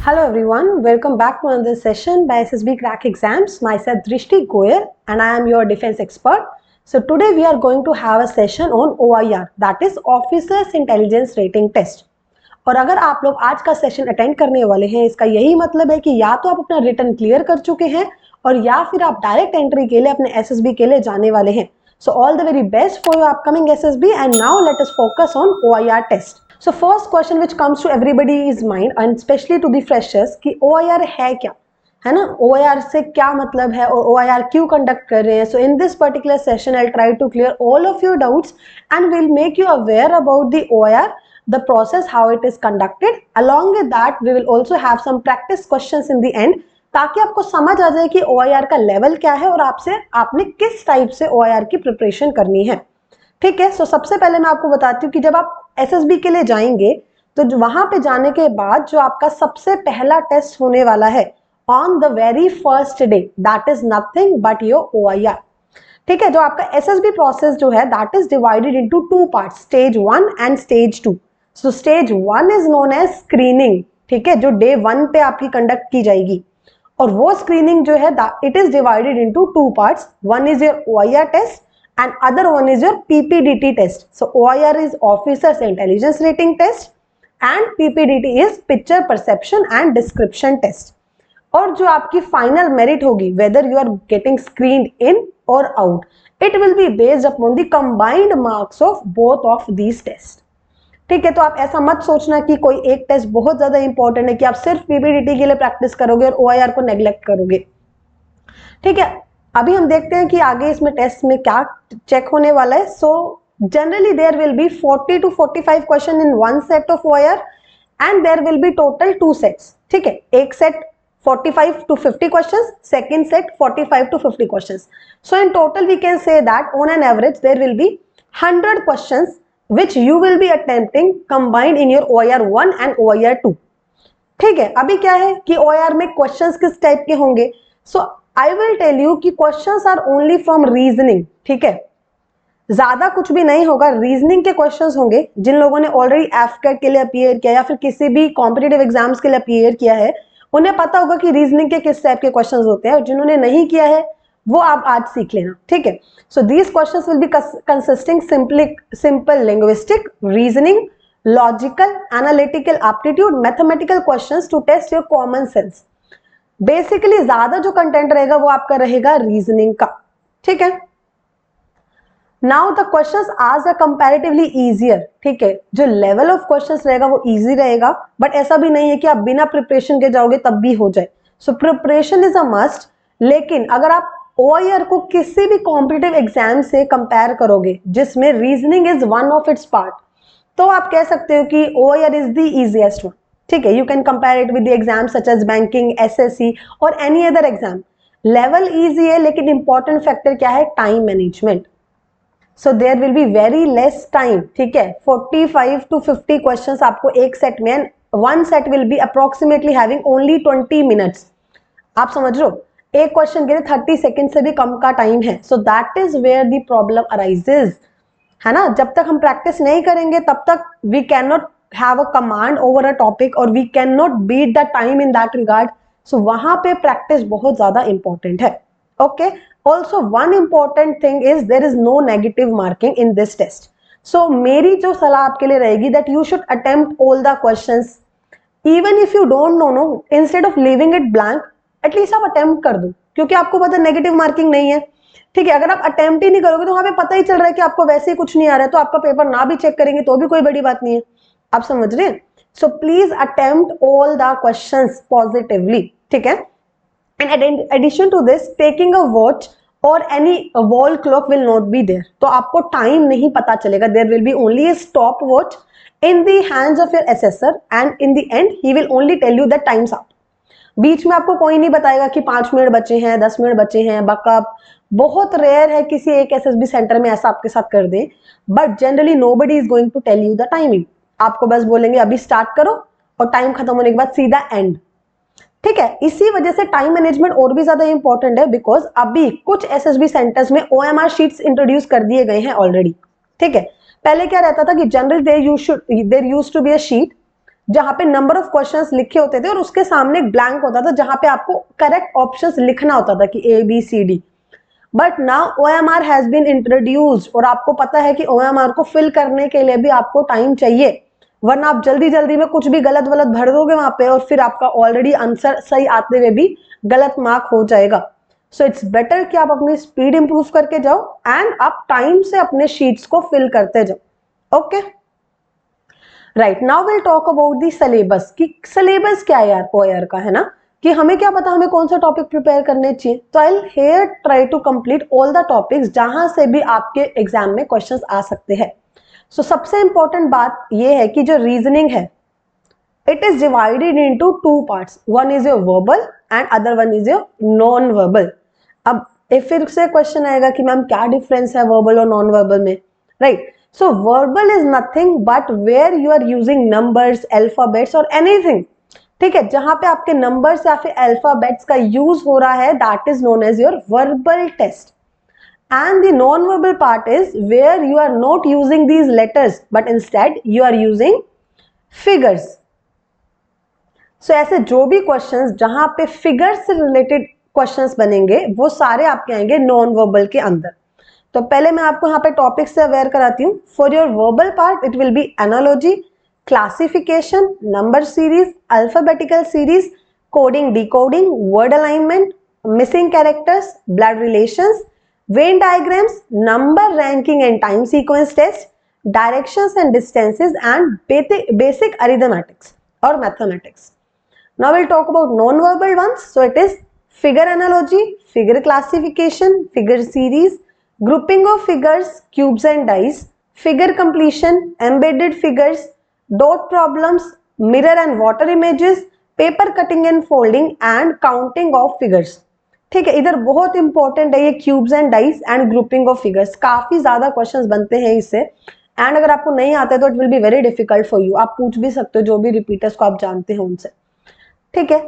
Hello everyone, welcome back to another session by SSB Crack Exams. Myself Drishti Goyal and I am your defense expert. So today we are going to have a session on OIR, that is Officers Intelligence Rating Test. और अगर आप लोग आज का session attend करने वाले हैं, इसका यही मतलब है कि या तो आप अपना रिटन क्लियर कर चुके हैं और या फिर आप डायरेक्ट एंट्री के लिए अपने SSB के लिए जाने वाले हैं. So all the very best for your upcoming SSB and now let us focus on OIR test. So first question which comes to everybody's mind and especially to the freshers कि OIR है क्या, है ना, OIR से क्या मतलब है और OIR क्यों कंडक्ट कर रहे हैं. So in this particular session I'll try to clear all of your doubts and will make you aware about the OIR, the process, how it is conducted. Along with that we will also have some practice questions in the end ताकि आपको समझ आ जाए कि OIR का level क्या है और आपने किस टाइप से OIR की प्रिपरेशन करनी है. ठीक है. सो सबसे पहले मैं आपको बताती हूँ कि जब आप SSB के लिए जाएंगे तो वहां पे जाने के बाद जो आपका सबसे पहला टेस्ट होने वाला है on the very first day, that is nothing but your OIR. ठीक है. जो आपका SSB प्रोसेस जो है that is divided into two parts, stage 1 and stage 2. So stage 1 is known as screening. ठीक है, जो डे 1 पे आपकी कंडक्ट की जाएगी और वो स्क्रीनिंग जो है it is divided into two parts. One is your OIR test and other one is your PPDT test. So OIR is Officers Intelligence Rating Test and PPDT is Picture Perception and Description Test. और जो आपकी final merit होगी whether you are getting screened in or out, it will be based upon the combined marks of both of these tests. ठीक है. तो आप ऐसा मत सोचना कि कोई एक टेस्ट बहुत ज्यादा इंपॉर्टेंट है कि आप सिर्फ PPDT के लिए प्रैक्टिस करोगे और OIR को नेग्लेक्ट करोगे. ठीक है. अभी हम देखते हैं कि आगे इसमें टेस्ट में क्या चेक होने वाला है. So generally there will be 40 to 45 question in one set of OIR and there will be total 2 sets. ठीक है. एक set 45 to 50 questions, second set 45 to 50 questions. So in total we can say that on an average there will be 100 questions which you will be attempting combined in your OIR 1 and OIR 2. ठीक है. अभी क्या है कि OIR में questions किस type के होंगे. So I will tell you कि questions are only from reasoning. ठीक है. ज्यादा कुछ भी नहीं होगा, रीजनिंग के क्वेश्चंस होंगे. जिन लोगों ने ऑलरेडी एफकेट के लिए अपीयर किया या फिर किसी भी कॉम्पिटिटिव एग्जाम्स के लिए अपीयर किया है उन्हें पता होगा कि रीजनिंग के किस टाइप के क्वेश्चंस होते हैं और जिन्होंने नहीं किया है वो आप आज सीख लेना. ठीक है. So these questions will be consisting simple linguistic, reasoning, logical, analytical aptitude, mathematical questions to test your common sense. Basically ज्यादा जो कंटेंट रहेगा वो आपका रहेगा रीजनिंग का. ठीक है. नाउ द क्वेश्चंस आज आर कंपैरेटिवली इजियर. ठीक है. जो लेवल ऑफ क्वेश्चंस रहेगा वो इजी रहेगा बट ऐसा भी नहीं है कि आप बिना प्रिपरेशन के जाओगे तब भी हो जाए. So preparation is a must. लेकिन अगर आप OIR को किसी भी कॉम्पिटिटिव एग्जाम से कंपेयर करोगे जिसमें reasoning is one of its part तो आप कह सकते हो कि OIR is the easiest one. ठीक है. You can compare it with the exam such as banking, SSC और any other exam. Level easy है लेकिन इंपॉर्टेंट फैक्टर क्या है, time management. So there will be very less time. ठीक है. 45 to 50 questions आपको एक सेट में, one set will be approximately having only 20 minutes. आप समझ रहे हो, एक क्वेश्चन के लिए 30 सेकेंड से भी कम का टाइम है. So that is where the problem arises, है ना. जब तक हम प्रैक्टिस नहीं करेंगे तब तक we can not have a command over a topic or we cannot beat the time in that regard. So वहां पे practice बहुत ज्यादा important है. Okay. Also one important thing is there is no negative marking in this test. So मेरी जो सलाह आपके लिए रहेगी that you should attempt all the questions. Even if you don't know, instead of leaving it blank, at least आप attempt कर दो क्योंकि आपको पता नेगेटिव मार्किंग नहीं है. ठीक है. अगर आप अटेम्प्ट ही नहीं करोगे तो वहां पे पता ही चल रहा है कि आपको वैसे ही कुछ नहीं आ रहा है तो आपका पेपर ना भी चेक करेंगे तो भी कोई बड़ी बात नहीं है. आप समझ रहे हैं. So please attempt all the questions positively. ठीक है. And addition to this taking a watch और any wall clock will not be there. तो आपको टाइम नहीं पता चलेगा. There will be only a stopwatch in the hands of your assessor and in the end he will only tell you that time's up. बीच में आपको कोई नहीं बताएगा कि 5 मिनट बचे हैं, 10 मिनट बचे हैं. बकअप बहुत रेयर है किसी एक SSB सेंटर में ऐसा आपके साथ कर दे but generally nobody is going to tell you the timing. आपको बस बोलेंगे अभी स्टार्ट करो और टाइम खत्म होने के बाद सीधा एंड. ठीक है. इसी वजह से टाइम मैनेजमेंट और भी ज्यादा इंपॉर्टेंट है बिकॉज अभी कुछ SSB सेंटर्स में OMR शीट्स इंट्रोड्यूस कर दिए गए हैं ऑलरेडी. ठीक है. पहले क्या रहता था कि general there used to be a sheet जहां पे नंबर ऑफ क्वेश्चंस लिखे होते थे और उसके सामने एक ब्लैंक होता था जहां पे आपको करेक्ट ऑप्शंस लिखना होता था कि ABCD। But now OMR has been introduced और आपको पता है कि OMR को फिल करने के लिए भी आपको टाइम चाहिए, वरना आप जल्दी जल्दी में कुछ भी गलत वलत भर दोगे वहां पे और फिर आपका ऑलरेडी आंसर सही आते हुए भी गलत मार्क हो जाएगा। सो इट्स बेटर कि आप अपनी स्पीड इंप्रूव करके जाओ एंड आप टाइम से अपने शीट्स को फिल करते जाओ। Okay, right, now will talk about the syllabus कि सिलेबस क्या है यार OER का, है ना, कि हमें क्या पता हमें कौन सा टॉपिक प्रिपेयर करने चाहिए। तो I here try to complete all the topics जहां से भी आपके एग्जाम में क्वेश्चंस आ सकते हैं। सो सबसे इंपॉर्टेंट बात यह है कि जो रीजनिंग है it is divided into two parts, one is your verbal and other one is your non verbal. अब फिर से क्वेश्चन आएगा कि मैम क्या डिफरेंस है वर्बल और नॉन वर्बल में, right. So verbal is nothing but where you are using numbers, alphabets और एनीथिंग, ठीक है, जहां पे आपके नंबर्स या फिर अल्फाबेट्स का यूज हो रहा है, that is known as your verbal test. And the non-verbal part is where you are not using these letters but instead you are using figures. So ऐसे जो भी questions जहां पे figures से related questions बनेंगे वो सारे आपके आएंगे non-verbal के अंदर। तो पहले मैं आपको यहाँ पे टॉपिक से अवेयर कराती हूँ। For your verbal part it will be analogy, classification, number series, alphabetical series, coding, decoding, word alignment, missing characters, blood relations, Venn diagrams, number ranking and time sequence test, directions and distances and basic arithmetics or mathematics. Now we'll talk about non-verbal ones. So it is figure analogy, figure classification, figure series, grouping of figures, cubes and dice, figure completion, embedded figures, dot problems, mirror and water images, paper cutting and folding and counting of figures. ठीक है, इधर बहुत important है ये cubes and dice and grouping of figures, काफी ज्यादा questions बनते हैं इससे एंड अगर आपको नहीं आते तो it will be very difficult for you. आप पूछ भी सकते हो जो भी रिपीटर्स को आप जानते हैं उनसे, ठीक है।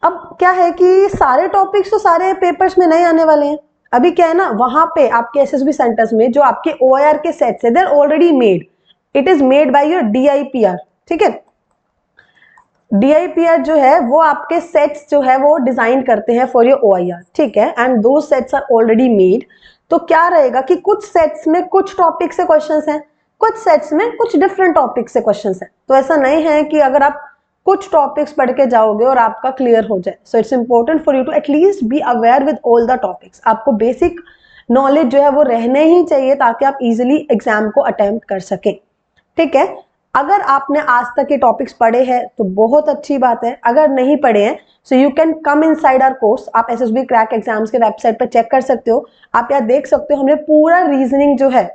अब क्या है कि सारे टॉपिक्स तो सारे पेपर्स में नहीं आने वाले हैं। अभी क्या है ना, वहां पे आपके SSB सेंटर्स में जो आपके OER के सेट्स है, they are already made, it is made by your DIPR, ठीक है। DIPR जो है वो आपके सेट्स जो है वो डिजाइन करते हैं फॉर योर OER, ठीक है, एंड दो सेट्स आर ऑलरेडी मेड। तो क्या रहेगा कि कुछ सेट्स में कुछ टॉपिक से क्वेश्चंस हैं, कुछ सेट्स में कुछ डिफरेंट टॉपिक से क्वेश्चंस हैं। तो ऐसा नहीं है कि अगर आप कुछ टॉपिक्स पढ़ के जाओगे और आपका क्लियर हो जाए। So it's important for you to at least be aware with all the topics. आपको बेसिक नॉलेज जो है वो रहने ही चाहिए ताकि आप इजिली एग्जाम को अटेम्प्ट कर सकें, ठीक है। अगर आपने आज तक ये टॉपिक्स पढ़े हैं तो बहुत अच्छी बात है, अगर नहीं पढ़े हैं so you can come inside our course. आप SSB क्रैक एग्जाम्स के वेबसाइट पर चेक कर सकते हो। आप यहाँ देख सकते हो हमने पूरा रीजनिंग जो है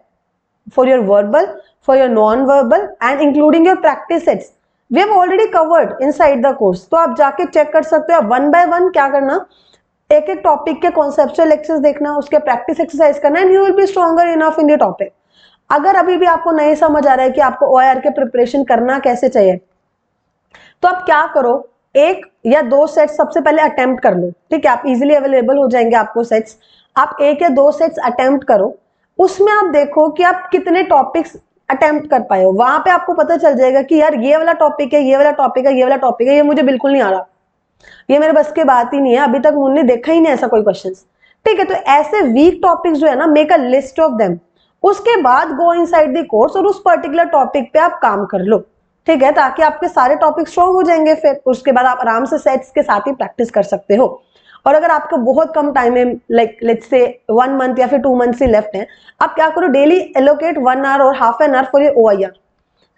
for your verbal, for your non verbal and including your practice sets we have already covered inside the course. तो आप जाके चेक कर सकते हो। वन बाय वन क्या करना, एक एक टॉपिक के कॉन्सेप्चुअल लेक्चर्स देखना, उसके प्रैक्टिस एक्सरसाइज करना and you will be stronger enough in the topic. अगर अभी भी आपको नहीं समझ आ रहा है कि आपको OER के प्रिपरेशन करना कैसे चाहिए, तो आप क्या करो, एक या दो सेट्स सबसे पहले अटेम्प्ट कर लो, ठीक है। आप इजीली अवेलेबल हो जाएंगे आपको सेट्स। आप एक या दो सेट्स अटेम्प्ट करो, उसमें आप देखो कि आप कितने टॉपिक्स अटेम्प्ट कर पाए हो। वहां पे आपको पता चल जाएगा कि यार ये वाला टॉपिक है, ये वाला टॉपिक है, ये वाला टॉपिक है, ये मुझे बिल्कुल नहीं आ रहा, ये मेरे बस की बात ही नहीं है, अभी तक मुझे देखा ही नहीं ऐसा कोई क्वेश्चन, ठीक है। तो ऐसे वीक टॉपिक्स जो है ना, make a list of them, उसके बाद गो इनसाइड द कोर्स और उस पर्टिकुलर टॉपिक पे आप काम कर लो, ठीक है, ताकि आपके सारे टॉपिक स्ट्रॉन्ग हो जाएंगे। फिर उसके बाद आप आराम से सेट्स के साथ ही प्रैक्टिस कर सकते हो। और अगर आपको बहुत कम टाइम है, लाइक लेट्स से 1 मंथ या फिर 2 मंथ्स ही लेफ्ट है, आप क्या करो, डेली एलोकेट 1 आवर और half an hour for your OER,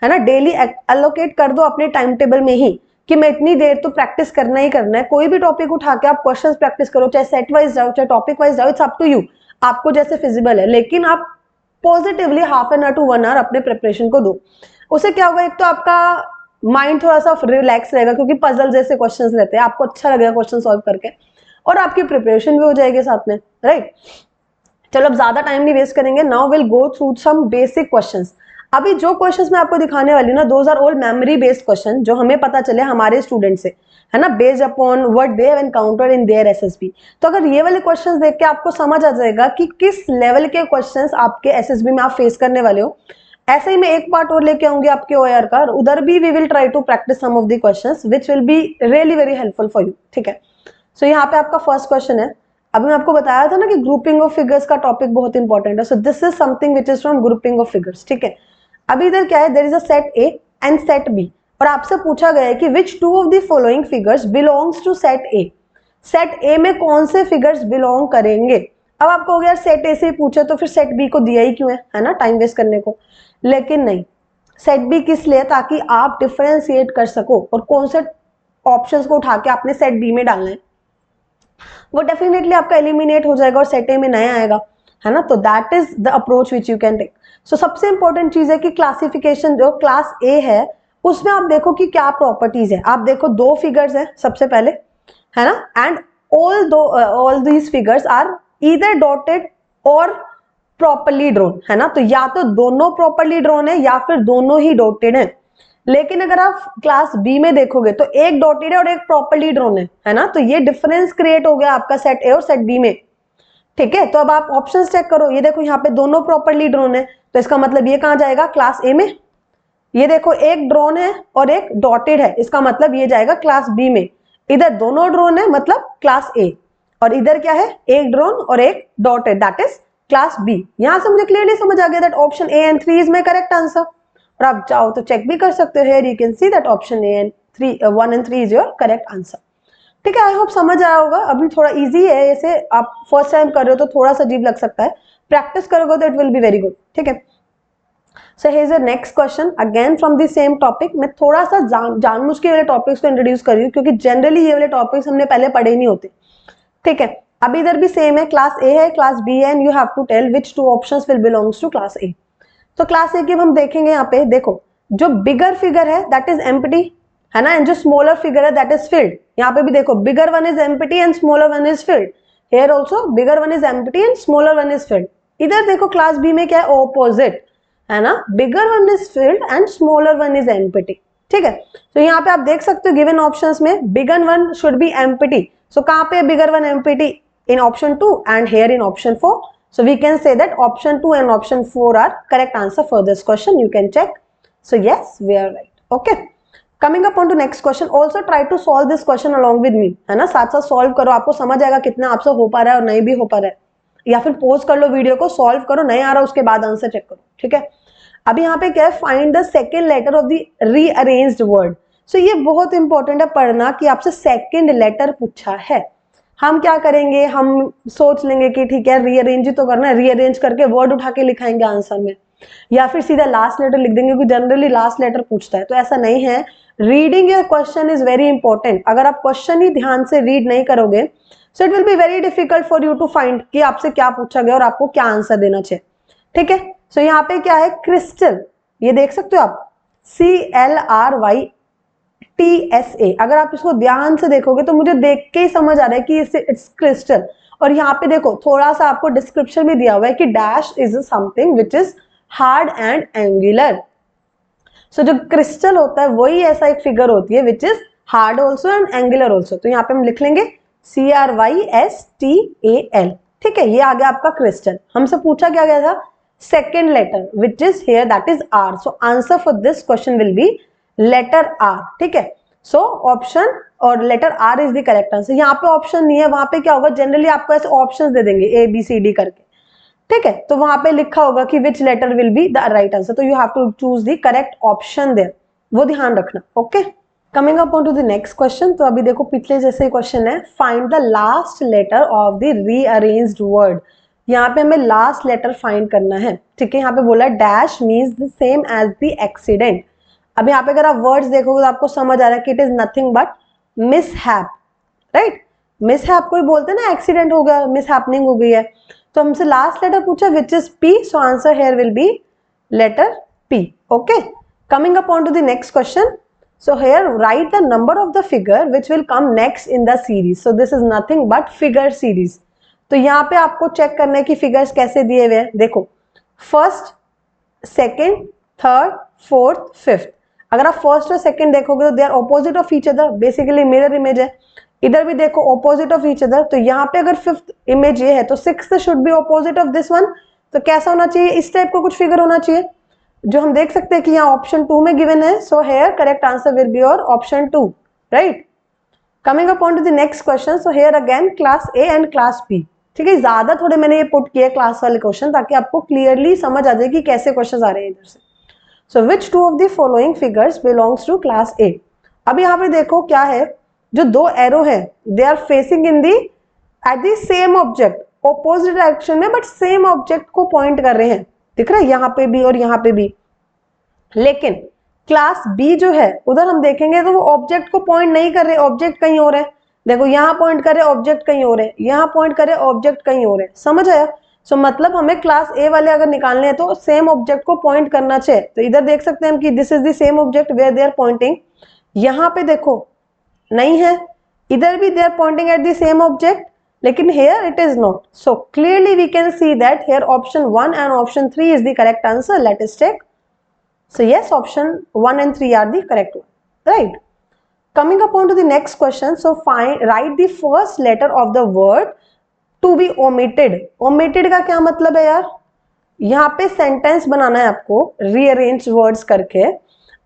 है ना। डेली एलोकेट कर दो अपने टाइम टेबल में ही कि मैं इतनी देर तो प्रैक्टिस करना ही करना है। कोई भी टॉपिक उठा के आप क्वेश्चंस प्रैक्टिस करो, चाहे सेट वाइज जाओ चाहे टॉपिक वाइज जाओ, इट्स अप टू यू, आपको जैसे फिजिबल है, लेकिन आप positively half an hour to 1 hour अपने प्रिपरेशन को दो। उससे क्या होगा, एक तो आपका माइंड थोड़ा सा रिलैक्स रहेगा क्योंकि पजल जैसे क्वेश्चंस रहते हैं, आपको अच्छा लगेगा क्वेश्चन सॉल्व करके, और आपकी प्रिपरेशन भी हो जाएगी साथ में, राइट। चलो अब ज्यादा टाइम नहीं वेस्ट करेंगे। Now will go through some basic questions. अभी जो क्वेश्चंस मैं आपको दिखाने वाली हूँ ना, those are all memory based question, जो हमें पता चले हमारे स्टूडेंट से, है ना, based upon what they have encountered in their SSB। तो अगर ये वाले क्वेश्चंस देख के आपको समझ आ जाएगा कि किस लेवल के क्वेश्चंस आपके SSB में आप फेस करने वाले हो ऐसे ही मैं एक पार्ट और लेके आऊंगी आपके OER का, उधर भी we will try to practice some of the questions which will be really very helpful for you, ठीक है। सो यहाँ पे आपका फर्स्ट क्वेश्चन है, अभी मैं आपको बताया था ना कि ग्रुपिंग ऑफ फिगर्स का टॉपिक बहुत इंपॉर्टेंट है, so this is something which is from grouping of figures, ठीक है। अभी इधर क्या है, there is a set A and set B, और आपसे पूछा गया है कि which two of the following figures belongs to set A, set A में कौन से फिगर्स बिलोंग करेंगे। अब आप कहोगे यार सेट ए से पूछे तो फिर सेट बी को दिया ही क्यों है ना, टाइम वेस्ट करने को, लेकिन नहीं, सेट बी किस लिए, ताकि आप डिफरेंशिएट कर सको और कौन से ऑप्शंस को उठा के आपने सेट बी में डालना है, वो डेफिनेटली आपका एलिमिनेट हो जाएगा और सेट ए में नया आएगा, है ना। तो that is the approach which you can take. So सबसे इंपॉर्टेंट चीज है कि क्लासिफिकेशन जो क्लास ए है उसमें आप देखो कि क्या प्रॉपर्टीज है। आप देखो दो फिगर्स है सबसे पहले, है ना, and all these figures are either dotted और प्रॉपरली ड्रॉन, है ना। तो या तो दोनों प्रॉपरली ड्रॉन है या फिर दोनों ही डॉटेड है। लेकिन अगर आप क्लास बी में देखोगे तो एक डॉटेड है और एक प्रॉपरली ड्रॉन है ना। तो ये डिफरेंस क्रिएट हो गया आपका सेट ए और सेट बी में, ठीक है। तो अब आप ऑप्शंस चेक करो, ये देखो यहाँ पे दोनों प्रॉपरली ड्रॉन है, तो इसका मतलब ये कहाँ जाएगा, क्लास ए में। ये देखो एक ड्रॉन है और एक डॉटेड है, इसका मतलब ये जाएगा क्लास बी में। इधर दोनों ड्रॉन है मतलब क्लास ए, और इधर क्या है, एक ड्रॉन और एक dotted, that is class B. यहां से मुझे क्लियरली समझ आ गया that option A and 3 is my correct answer. और आप चाहो तो चेक भी कर सकते हो, here you can see that option A and 1 and 3 is your correct answer, ठीक है। आई होप समझ आया होगा। अभी थोड़ा इजी है, ऐसे आप फर्स्ट टाइम कर रहे हो तो थोड़ा सा अजीब लग सकता है, प्रैक्टिस करोगे तो it will be very good, ठीक है। So here is the next question again from the same topic. मैं थोड़ा सा जानबूझ के वाले टॉपिक्स को इंट्रोड्यूस कर रही हूँ क्योंकि जनरली ये वाले टॉपिक्स हमने पहले पढ़े ही नहीं होते, ठीक है। अभी इधर भी सेम है, क्लास ए है, क्लास बी है, and you have to tell which two options will belongs to class A. तो क्लास ए की हम देखेंगे, यहाँ पे देखो जो बिगर फिगर है दैट इज एम्प्टी, है ना, एंड जो स्मॉलर फिगर है दैट इज फिल्ड। यहाँ पे भी देखो bigger one is empty and smaller one is filled, here also bigger one is empty and smaller one is filled. इधर देखो क्लास बी में क्या है, ऑपोजिट, है ना, bigger one is filled and smaller one is empty, ठीक है। तो यहाँ पे आप देख सकते हो गिवन ऑप्शंस में bigger one should be empty, so कहाँ पे bigger one empty, in option 2 and here in option 4. So we can say that option 2 and option 4 are correct answer for this question. You can check. So yes, we are right. Okay. Coming up on to next question. Also try to solve this question along with me. है ना, साथ साथ solve करो, आपको समझ आएगा कितना आपसे हो पा रहा है और नहीं भी हो पा रहा है। या फिर pause कर लो वीडियो को, solve करो, नहीं आ रहा उसके बाद आंसर चेक करो, ठीक है। अभी यहाँ पे क्या है, find the second letter of the rearranged word. So ये बहुत इंपॉर्टेंट है पढ़ना कि आपसे सेकेंड लेटर पूछा है। हम क्या करेंगे, हम सोच लेंगे कि ठीक है रीअरेंज ही तो करना है, रीअरेंज करके वर्ड उठा के लिखाएंगे आंसर में, या फिर सीधा लास्ट लेटर लिख देंगे क्योंकि जनरली लास्ट लेटर पूछता है। तो ऐसा नहीं है, reading your question is very important. अगर आप क्वेश्चन ही ध्यान से रीड नहीं करोगे so it will be very difficult for you to find कि आपसे क्या पूछा गया और आपको क्या आंसर देना चाहिए, ठीक है। सो यहाँ पे क्या है, क्रिस्टल, ये देख सकते हो आप, CLRYTSA। अगर आप इसको ध्यान से देखोगे तो मुझे देख के ही समझ आ रहा है कि इट्स क्रिस्टल। और यहाँ पे देखो थोड़ा सा आपको डिस्क्रिप्शन में दिया हुआ है कि dash is something which is hard and angular. So जो क्रिस्टल होता है वही ऐसा एक फिगर होती है विच is hard also and angular also. तो यहाँ पे हम लिख लेंगे CRYSTAL, ठीक है। ये आ गया आपका क्रिस्टल। हमसे पूछा क्या गया था, second letter which is here that is R। So answer for this question will be letter R, ठीक है। सो ऑप्शन और letter R is the correct answer. यहाँ पे ऑप्शन नहीं है, वहां पे क्या होगा, जनरली आपको ऐसे ऑप्शन दे देंगे ABCD करके, ठीक है। तो वहां पे लिखा होगा कि which letter will be the right answer, तो you have to choose the correct option there, वो ध्यान रखना, okay. Coming up on to the next question. तो अभी देखो पिछले जैसे क्वेश्चन है, find the last letter of the rearranged word. यहाँ पे हमें लास्ट लेटर फाइंड करना है, ठीक है। यहाँ पे बोला dash means the same as the accident. अब यहाँ पे अगर आप वर्ड्स देखोगे तो आपको समझ आ रहा है कि it is nothing but mishap, right. Mishap को बोलते हैं ना, एक्सीडेंट हो गया, मिसहैपनिंग हो गई है। तो हमसे लास्ट लेटर पूछा which is P, so answer here will be letter P, okay. Coming up on to the next question. So here write the number of the figure which will come next in the series. So this is nothing but figure series. तो यहाँ पे आपको check करना है कि figures कैसे दिए हुए हैं। देखो first, second, third, fourth, fifth. अगर आप फर्स्ट और सेकंड देखोगे तो they are opposite of each other, basically mirror image है। इधर भी देखो ऑपोजिट ऑफ ईच अदर। तो यहाँ पे अगर फिफ्थ इमेज ये है तो sixth should be opposite of this one. तो कैसा होना चाहिए, इस टाइप का कुछ फिगर होना चाहिए। जो हम देख सकते हैं कि यहाँ ऑप्शन 2 में गिवन है, so here correct answer will be your option 2, right. Coming upon to the next question, so here again class A and class B, ठीक है। ज्यादा थोड़े मैंने ये पुट किए क्लास वाले क्वेश्चन ताकि आपको क्लियरली समझ आ जाए कि कैसे क्वेश्चन आ रहे हैं इधर से। So which two of the following figures belongs to class A. अब यहाँ पे देखो क्या है, जो दो एरो है they are facing in the at the same object, opposite direction में बट सेम ऑब्जेक्ट को पॉइंट कर रहे हैं, दिख रहा है यहाँ पे भी और यहाँ पे भी। लेकिन क्लास बी जो है उधर हम देखेंगे तो वो ऑब्जेक्ट को पॉइंट नहीं कर रहे, ऑब्जेक्ट कहीं और है। देखो यहाँ पॉइंट करे ऑब्जेक्ट कहीं और है, यहाँ पॉइंट करे ऑब्जेक्ट कहीं और है, समझ आया। सो मतलब हमें क्लास ए वाले अगर निकालने हैं तो सेम ऑब्जेक्ट को पॉइंट करना चाहिए। तो इधर देख सकते हैं हम कि this is the same object where they are pointing. यहाँ पे देखो नहीं है, इधर भी they are pointing at the same object, लेकिन here it is not. So clearly we can see that here option 1 and option 3 is the correct answer. Let us check. So yes, option 1 and 3 are the correct one, right? Coming upon to the next question, so write the first letter of the word to be omitted. Omitted का क्या मतलब है यार, यहाँ पे sentence बनाना है आपको rearrange words करके,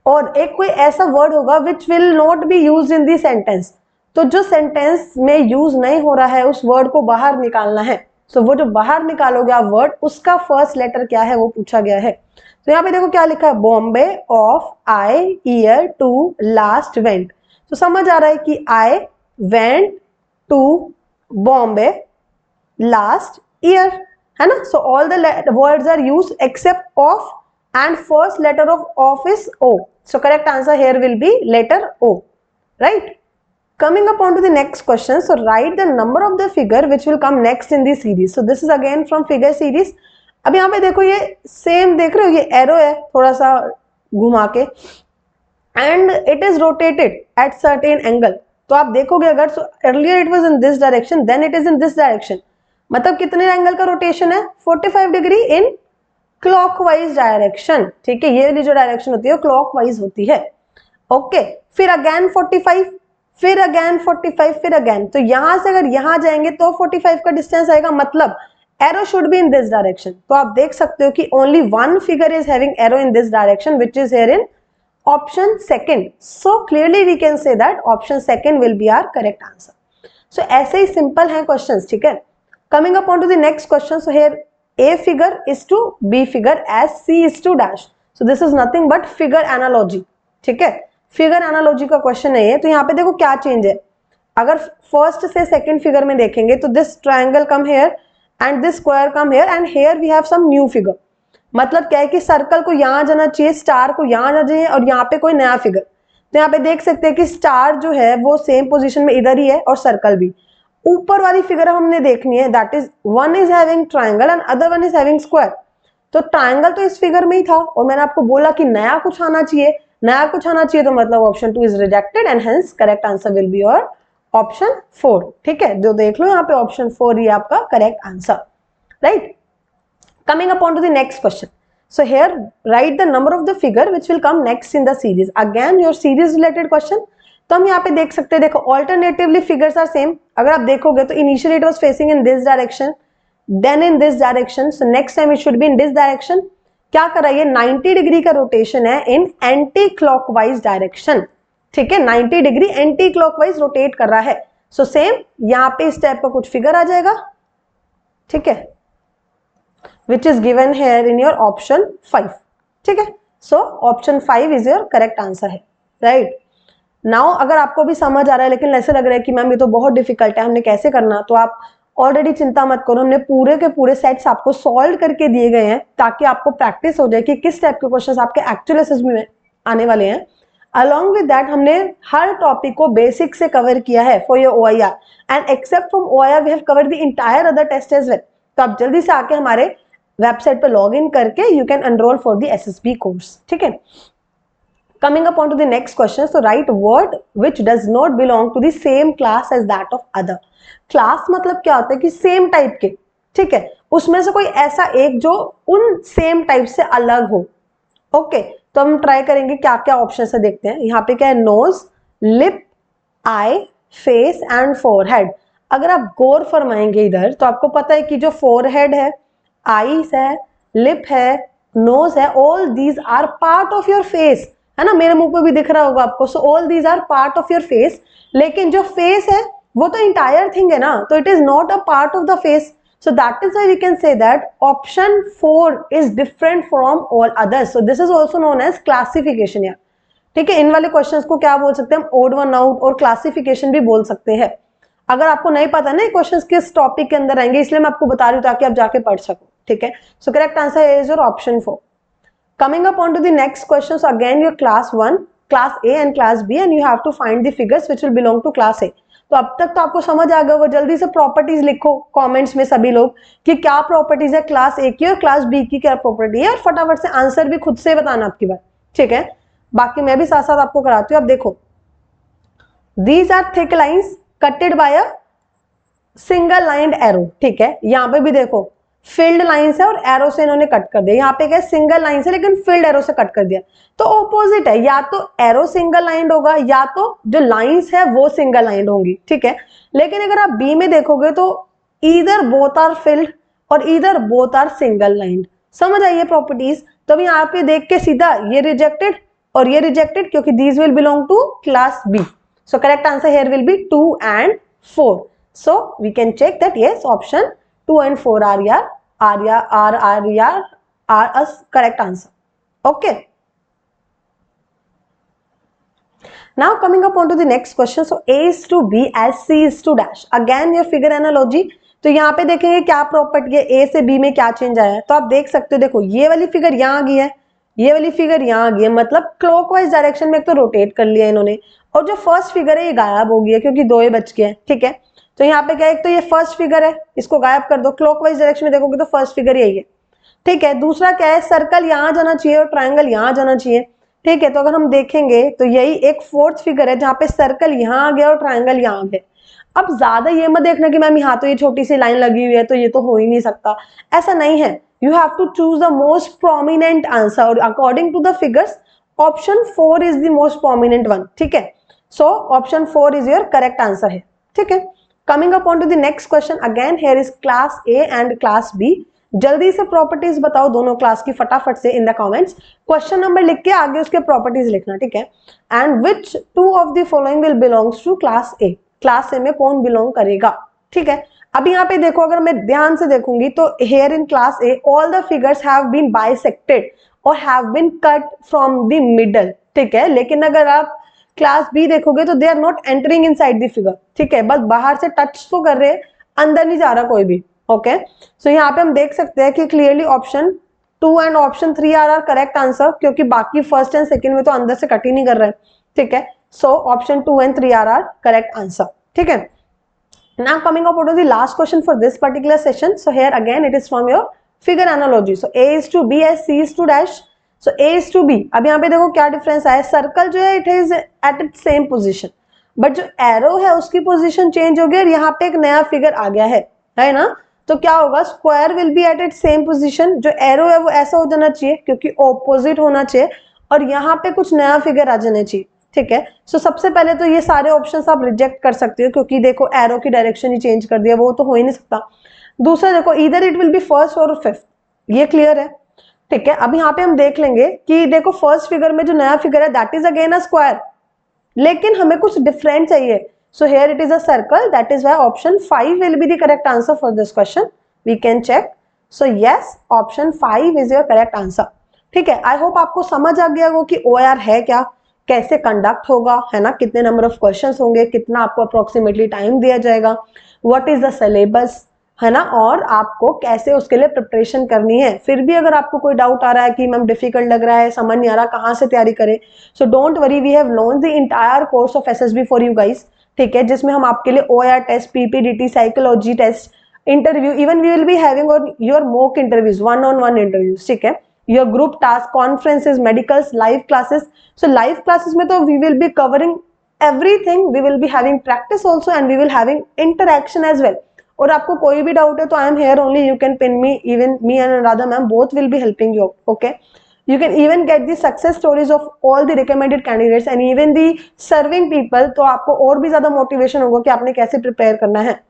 और एक कोई ऐसा वर्ड होगा which will not B use in the sentence, तो जो सेंटेंस में यूज नहीं हो रहा है उस वर्ड को बाहर निकालना है। सो वो जो बाहर निकालोगे आप वर्ड, उसका फर्स्ट लेटर क्या है वो पूछा गया है। तो यहाँ पे देखो क्या लिखा है, Bombay of I year to last went. तो समझ आ रहा है कि I went to Bombay last year, है ना। So all the words are used except of and first letter of is O. So correct answer here will be letter O, right? Coming upon to the next question, so write the number of the figure which will come next in the series. So this is again from figure series. अब यहाँ पे देखो ये same देख रहे हो, ये arrow है थोड़ा सा घुमा के, and it is rotated at certain angle. तो आप देखोगे अगर, so earlier it was in this direction, then it is in this direction. मतलब कितने एंगल का रोटेशन है, 45 डिग्री इन क्लॉकवाइज डायरेक्शन, ठीक है। ये वाली जो डायरेक्शन होती है वो क्लॉकवाइज होती है, ओके। फिर अगेन 45, फिर अगेन 45, फिर अगेन, तो यहां से अगर यहां जाएंगे तो 45 का डिस्टेंस आएगा, मतलब arrow should be in this direction. तो आप देख सकते हो कि only one figure is having arrow in this direction which is here in option second. So clearly we can say that option second will be our correct answer. So ऐसे ही simple है questions, ठीक है। Coming upon to the next question, so here A figure is to B figure as C is to dash. So this is nothing but figure analogy, ठीक है। Figure analogy का question है ये। तो यहाँ पे देखो क्या चेंज है, अगर फर्स्ट से सेकंड फिगर में देखेंगे तो this triangle come here and this square come here and here we have some new figure. मतलब क्या है कि सर्कल को यहाँ जाना चाहिए, स्टार को यहाँ जाना चाहिए, और यहाँ पे कोई नया फिगर। तो यहाँ पे देख सकते हैं कि स्टार जो है वो सेम पोजिशन में इधर ही है और सर्कल भी। ऊपर वाली फिगर हमने देखनी है, that is one is having triangle and other one is having square. तो ट्रायंगल तो इस फिगर में ही था और मैंने आपको बोला कि नया कुछ आना चाहिए, नया कुछ आना चाहिए, तो मतलब option 2 is rejected and hence correct answer will be your option 4, ठीक है। जो देख लो यहाँ पे ऑप्शन 4 ही आपका correct answer, right. Coming upon to the next question, so here right the number of the figure which will come next in the series. Again your series related question. तो हम यहाँ पे देख सकते हैं, देखो ऑल्टरनेटिवली फिगर्स आर सेम। अगर आप देखोगे तो initially it was facing in this direction, then in this direction, so next time it should be in this direction. क्या कर रहा है, ये 90 डिग्री का रोटेशन है इन एंटी क्लॉकवाइज डायरेक्शन, ठीक है। 90 डिग्री एंटी क्लॉकवाइज रोटेट कर रहा है। सो सेम यहाँ पे इस टाइप का कुछ फिगर आ जाएगा, ठीक है, which is given here in your option 5, ठीक है। So option 5 is your correct answer है, राइट। नाउ अगर आपको भी समझ आ रहा है लेकिन ऐसे लग रहा है कि मैम ये तो बहुत डिफिकल्ट है, हमने कैसे करना, तो आप ऑलरेडी चिंता मत करो, हमने पूरे के पूरे सेट्स आपको सॉल्व करके दिए गए हैं ताकि आपको प्रैक्टिस हो जाए कि किस टाइप के क्वेश्चंस आपके एक्चुअल एसएसबी में आने वाले हैं। अलॉन्ग विद दैट हमने हर टॉपिक को बेसिक से कवर किया है for your OIR and except from OIR we have covered the entire other test as well. तो आप जल्दी से आके हमारे वेबसाइट पर लॉग इन करके you can enrol for the SSB course, ठीक है। Coming upon to the next question, so write word which does not belong to the same class as that of other. Class मतलब क्या होता है कि same type के, ठीक है, उसमें से कोई ऐसा एक जो उन सेम टाइप से अलग हो, ओके। तो हम ट्राई करेंगे क्या क्या ऑप्शन से, देखते हैं। यहाँ पे क्या है, nose, lip, eye, face and forehead. अगर आप गौर फरमाएंगे इधर तो आपको पता है कि जो फोरहेड है, आईज है, लिप है, नोज है, all these are part of your face, है ना, मेरे मुंह पे भी दिख रहा होगा आपको. So all these are part of your face, लेकिन जो फेस है वो तो इंटायर थिंग है ना, तो it is not a part of the face. So that is why we can say that option 4 is different from all others. So this is also known as classification यार. ठीक है, इन वाले questions को क्या बोल सकते हैं हम, ओड वन आउट और क्लासिफिकेशन भी बोल सकते हैं. अगर आपको नहीं पता ना क्वेश्चंस किस टॉपिक के अंदर आएंगे, इसलिए मैं आपको बता रही हूँ ताकि आप जाके पढ़ सको. ठीक है, सो correct answer is your option 4. Coming up on to the next question. So again your class 1, class A and class B, and you have to find the figures which will belong to class A. तो अब तक तो आपको समझ आ गया होगा. जल्दी से प्रॉपर्टीज लिखो कमेंट्स में सभी लोग कि क्या प्रॉपर्टीज है क्लास ए की और क्लास बी की क्या प्रॉपर्टी है, और फटाफट से आंसर भी खुद से बताना आपकी बात. ठीक है, बाकी मैं भी साथ साथ आपको कराती हूँ. अब देखो, these are thick lines cutted by a single lined arrow. ठीक है, यहाँ पे भी देखो फील्ड लाइंस है और एरो से इन्होंने कट कर दिया. यहाँ पे क्या सिंगल लाइन है लेकिन फील्ड एरो से कट कर दिया, तो ऑपोजिट है, या तो एरो सिंगल लाइन होगा या तो जो लाइंस है वो सिंगल लाइन होंगी. ठीक है, लेकिन अगर आप बी में देखोगे तो ईदर बोथ आर फील्ड और either both are single line. समझ आइए प्रॉपर्टीज. तो अभी यहाँ पे देख के सीधा ये रिजेक्टेड और ये रिजेक्टेड, क्योंकि these will belong to class B. So correct answer here will be 2 and 4. So we can check that yes option 2 and 4 are a correct answer. Okay. Now coming up on to the next question. So A is to B as C is to dash. Again your figure analogy. तो यहाँ पे देखेंगे क्या property है, A से B में क्या change आया है. तो आप देख सकते हो, देखो ये वाली फिगर यहाँ आ गई है, ये वाली फिगर यहाँ आ गई है, मतलब क्लॉकवाइज डायरेक्शन में एक तो रोटेट कर लिया इन्होंने, और जो फर्स्ट फिगर है ये गायब हो गई है क्योंकि 2 ही बच गए हैं. ठीक है, तो यहाँ पे क्या है, एक तो ये फर्स्ट फिगर है, इसको गायब कर दो. क्लॉकवाइज डायरेक्शन में देखोगे तो फर्स्ट फिगर यही है. ठीक है, दूसरा क्या है, सर्कल यहाँ जाना चाहिए और ट्रायंगल यहाँ जाना चाहिए. ठीक है, तो अगर हम देखेंगे तो यही एक फोर्थ फिगर है जहाँ पे सर्कल यहाँ आ गया और ट्रायंगल यहाँ आ गया. अब ज्यादा ये मत देखना कि मैम यहाँ तो ये छोटी सी लाइन लगी हुई है तो ये तो हो ही नहीं सकता, ऐसा नहीं है. You have to choose the most prominent answer, और according to the figures option 4 is the most prominent one. ठीक है, so option 4 is your correct answer है. ठीक है, coming up on to the next question. Again here is class A and class B. जल्दी से properties बताओ दोनों class की फटाफट से in the comments. Question number लिख के आगे उसके प्रॉपर्टीज लिखना. ठीक है, and which 2 of the following will belongs to class A. Class A में कौन बिलोंग करेगा. ठीक है, अब यहाँ पे देखो, अगर मैं ध्यान से देखूंगी तो here in class A all the figures have been bisected और have been cut from the middle. ठीक है, लेकिन अगर आप क्लास बी देखोगे तो they are not entering inside the figure. ठीक है, बस बाहर से टच तो कर रहे हैं, अंदर नहीं जा रहा कोई भी. ओके, सो यहाँ पे हम देख सकते हैं कि clearly option 2 and option 3 are correct answer, क्योंकि बाकी फर्स्ट एंड सेकंड में तो अंदर से कट ही नहीं कर रहे हैं. ठीक है, so option 2 and 3 are correct answer. ठीक है, now coming up to the last question for this particular session. So here again it is from your figure analogy. So A is to B as C is to dash. So A is to B. अब यहाँ पे देखो क्या difference आया, circle जो है it is at it same position, but जो arrow है उसकी पोजीशन चेंज हो गई और यहाँ पे एक नया फिगर आ गया है ना. तो क्या होगा, square will be at it same position. जो एरो है वो ऐसा हो जाना चाहिए क्योंकि ऑपोजिट होना चाहिए, और यहाँ पे कुछ नया फिगर आ जाना चाहिए. ठीक है, सो सबसे पहले तो ये सारे ऑप्शंस आप रिजेक्ट कर सकते हो क्योंकि देखो एरो की डायरेक्शन ही चेंज कर दिया, वो तो हो ही नहीं सकता. दूसरा देखो, इधर इट विल बी फर्स्ट और फिफ्थ, ये क्लियर है. ठीक है, अब यहाँ पे हम देख लेंगे कि देखो फर्स्ट फिगर में जो नया फिगर है that is again a square, लेकिन हमें कुछ डिफरेंट चाहिए. So here it is a circle, that is why option 5 will be the correct answer for this question. We can check. So yes, option 5 is your correct answer. ठीक है, I hope आपको समझ आ गया हो कि OR है क्या, कैसे कंडक्ट होगा, है ना, कितने नंबर ऑफ क्वेश्चंस होंगे, कितना आपको अप्रोक्सीमेटली टाइम दिया जाएगा, व्हाट इज द सिलेबस, है ना, और आपको कैसे उसके लिए प्रिपरेशन करनी है. फिर भी अगर आपको कोई डाउट आ रहा है कि मैम डिफिकल्ट लग रहा है, समझ नहीं आ रहा, कहाँ से तैयारी करें, so don't worry, we have launch the entire course of SSB for you guys. ठीक है, जिसमें हम आपके लिए OR test, PPDT, psychology test, interview, even we will be having your mock interviews, 1-on-1 interviews. ठीक है, your group task, conferences, medicals, live classes. So live classes में तो we will be covering everything. We will be having practice also and we will having interaction as well. और आपको कोई भी doubt है तो I am here only. You can pin me. Even me and Radha ma'am both will be helping you. Okay. You can even get the success stories of all the recommended candidates and even the serving people. तो आपको और भी ज़्यादा motivation होगा कि आपने कैसे prepare करना है.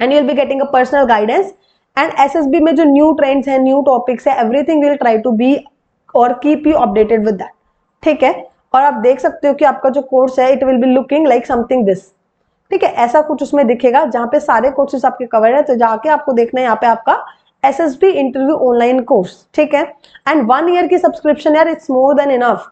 And you will be getting a personal guidance and SSB में जो न्यू ट्रेंड्स हैं, न्यू टॉपिक्स है, everything will try to be और keep you updated with that, ठीक है। और आप देख सकते हो कि आपका जो कोर्स है it will be looking like something this, ठीक है, ऐसा कुछ उसमें दिखेगा जहाँ पे सारे कोर्सेज आपके कवर है। तो जाके आपको देखना है यहाँ पे आपका SSB इंटरव्यू ऑनलाइन कोर्स, ठीक है। एंड 1 ईयर की सब्सक्रिप्शन यार, इट्स मोर देन इनफ।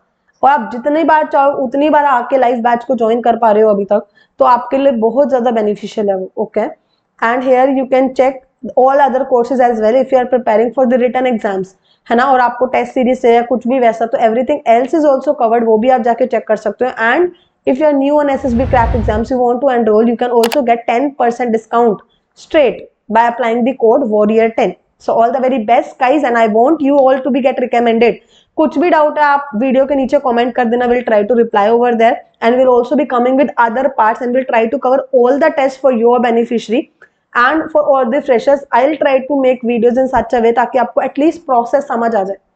और आप जितनी बार चाहो उतनी बार आके लाइव बैच को ज्वाइन कर पा रहे हो अभी तक, तो आपके लिए बहुत ज्यादा बेनिफिशियल है वो, okay. And here you can check all other courses as well if you are preparing for the written exams, है ना। और आपको टेस्ट सीरीज से या कुछ भी वैसा, तो everything else is also covered, वो भी आप जाके चेक कर सकते हो। And if you are new on SSB crack exams, you want to enroll, you can also get 10% discount straight by applying the code warrior10. So all the very best guys, and I want you all to be get recommended. कुछ भी doubt है आप video के नीचे comment कर देना, we'll try to reply over there, and we'll also be coming with other parts and we'll try to cover all the tests for your beneficiary. And for all the freshers, I'll try to make videos in such a way ताकि आपको at least process समझ आ जाए।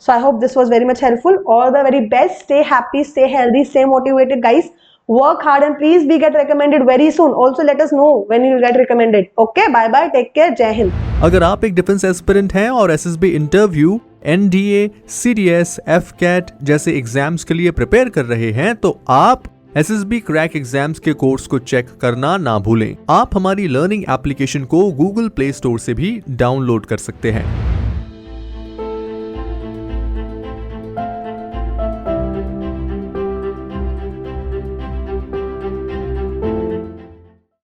So I hope this was very much helpful. All the very best. Stay happy, stay healthy, stay motivated guys. Work hard and please be get recommended very soon. Also let us know when you get recommended. Okay, bye bye. Take care. Jai Hind. अगर आप एक defence aspirant हैं और SSB interview, NDA, CDS, FCAT जैसे exams के लिए prepare कर रहे हैं, तो आप SSB क्रैक एग्जाम्स के कोर्स को चेक करना ना भूलें। आप हमारी लर्निंग एप्लीकेशन को गूगल प्ले स्टोर से भी डाउनलोड कर सकते हैं।